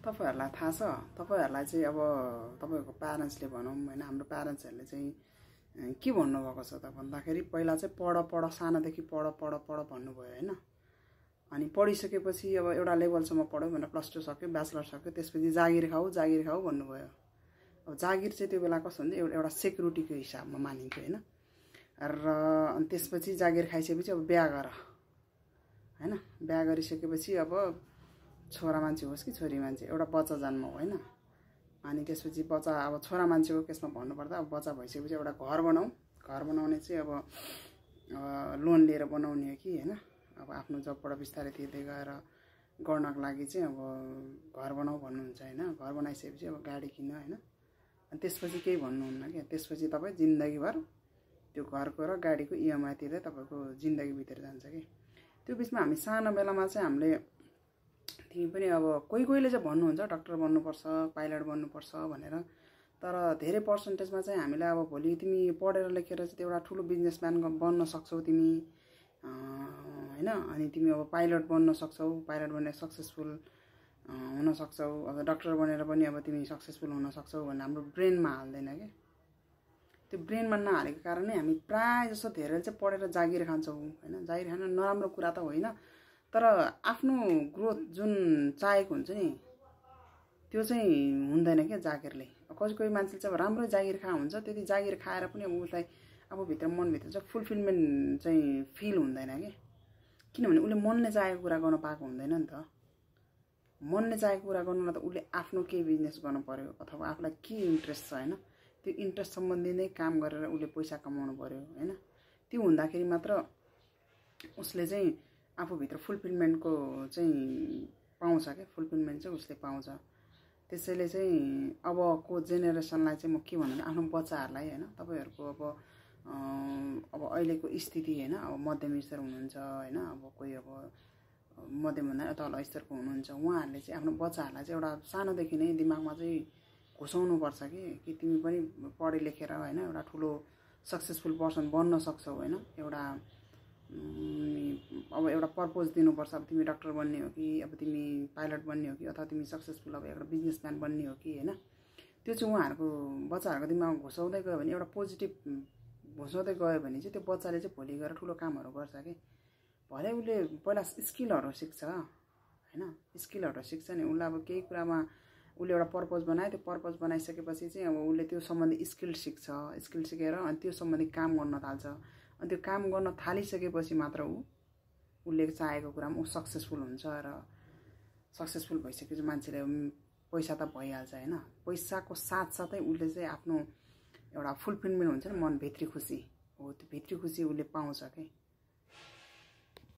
तपाईहरुलाई थाहा छ तपाईहरुलाई चाहिँ अब तपाईको प्यारेन्ट्सले भनौं हैन हाम्रो प्यारेन्ट्सहरुले चाहिँ के भन्नु भएको छ त भन्दाखेरि पहिला चाहिँ पढ सानोदेखि पढ भन्नुभयो हैन अनि पढिसकेपछि अब एउटा लेभलसम्म पढ्यो भनेर प्लस 2 सक्यो ब्याचलर सक्यो त्यसपछि जागिर खाऊ भन्नुभयो। अब जागिर चाहिँ त्यो बेला कस्तो हुन्छ एउटा सेक्युरिटीको हिसाबमा मानिन्थ्यो हैन र अनि त्यसपछि जागिर खाइसकेपछि अब बिहे गर हैन बिहे गरिसकेपछि अब छोरा मान्छे होस् कि छोरी मान्छे एउटा बच्चा जन्म हो हैन अनि त्यसपछि बच्चा अब छोरा मान्छेको केसमा भन्नुपर्दा अब बच्चा भइसकेपछि एउटा घर बनाउने चाहिँ अब लोन लिएर बनाउने हो कि हैन अब आफ्नो जबबाट बिस्तारै तिर्दै गएर गर्नको लागि चाहिँ अब घर बनाऊ भन्नुहुन्छ हैन घर बनाइसकेपछि अब गाडी किन्न हैन अनि त्यसपछि केही भन्नुहुन्न के त्यसपछि तपाई जिन्दगीभर त्यो घरको र गाडीको ईएमआई तिर्दै तपाईको जिन्दगी बितेर जान्छ के त्यो बीचमा हामी सानो बेलामा चाहिँ हामीले तिमी पनि अब कोहीले चाहिँ भन्नुहुन्छ डाक्टर बन्नुपर्छ पाइलट बन्नुपर्छ भनेर तर धेरै पर्सेन्टेजमा चाहिँ हामीलाई अब भोलि तिमी पढेर लेखेर चाहिँ एउटा ठुलो बिजनेसम्यान बन्न सक्छौ तिमी हैन अनि तिमी अब पाइलट बन्न सक्छौ पाइलट बनेर सक्सेसफुल हुन सक्छौ अब डाक्टर बनेर पनि अब तिमी सक्सेसफुल हुन सक्छौ भन्ने हाम्रो ब्रेनमा हाल्दैन के त्यो ब्रेनमा नहालेको कारणले हामी प्राय जसो धेरै चाहिँ पढेर जागिर खान्छौं हैन जागिर खान नराम्रो कुरा त होइन तर आफ्नो ग्रोथ जुन चाहेको हुन्छ नि त्यो चाहिँ हुँदैन के जागिरले कोही मान्छेले चाहिँ राम्रो जागिर खा हुन्छ त्यति जागिर खाएर पनि अब उसलाई अब भित्र मन भित्र चाहिँ फुलफिलमेन्ट चाहिँ फिल हुँदैन के किनभने उले मनले चाहेको कुरा गर्न पाएको हुँदैन नि त मनले चाहेको कुरा गर्नलाई त उले आफ्नो केही बिजनेस गर्न पर्यो अथवा आफुलाई के इन्ट्रेस्ट छ हैन त्यो इन्ट्रेस्ट सम्बन्धी नै काम गरेर उले पैसा कमाउनु पर्यो हैन त्यो हुँदाखेरि मात्र उसले चाहिँ आफू भित्र फुलफिलमेन्टको चाहिँ पाउँछ के फुलफिलमेन्ट चाहिँ उसले पाउँछ त्यसैले चाहिँ अबको जेनेरेसनलाई चाहिँ म के भन्नु आफ्नो बच्चाहरुलाई हैन तपाईहरुको अब अहिलेको स्थिति हैन अब मध्यम स्तर हुनुहुन्छ हैन अब कोही अब मध्यम भन्दा तल स्तरको हुनुहुन्छ उहाँहरुले चाहिँ आफ्नो बच्चाहरुलाई चाहिँ एउटा सानोदेखि नै दिमागमा चाहिँ घुसाउनु पर्छ कि तिमी पनि पढे लेखेर हैन एउटा ठुलो सक्सेसफुल पर्सन बन्न सक्छौ हैन एउटा अब एउटा पर्पज दिनुपर्छ अब तिमी डाक्टर बन्ने हो कि अब तिमी पाइलट बन्ने हो कि अथवा तिमी सक्सेसफुल अब एउटा बिजनेसम्यान बन्ने हो कि हैन त्यो चाहिँ उहाँहरुको बच्चाहरुको दिमागमा घुसाउँदै गयो भने एउटा पोजिटिभ घुसाउँदै गयो भने चाहिँ त्यो बच्चाले चाहिँ भोलि गएर ठुलो कामहरु गर्छ के भले उले पहिला स्किलहरु सिक्छ हैन स्किलहरु सिक्छ नि उले अब केही कुरामा उले एउटा पर्पज बनायो त्यो पर्पज बनाइसकेपछि चाहिँ अब उले त्यो सम्बन्धी स्किल सिक्छ स्किल सिकेर अनि त्यो सम्बन्धी काम गर्न थाल्छ अनि त्यो काम गर्न थालिसकेपछि मात्र उले चाहेको कुरामा उ सक्सेसफुल हुन्छ र सक्सेसफुल भइसकेपछि मान्छेले पैसा त भइहाल्छ हैन पैसाको साथसाथै उले चाहिँ आफ्नो एउटा फुलफिलमेन्ट हुन्छ नि मन भित्री खुसी हो त्यो भित्री खुसी उले पाउँछ के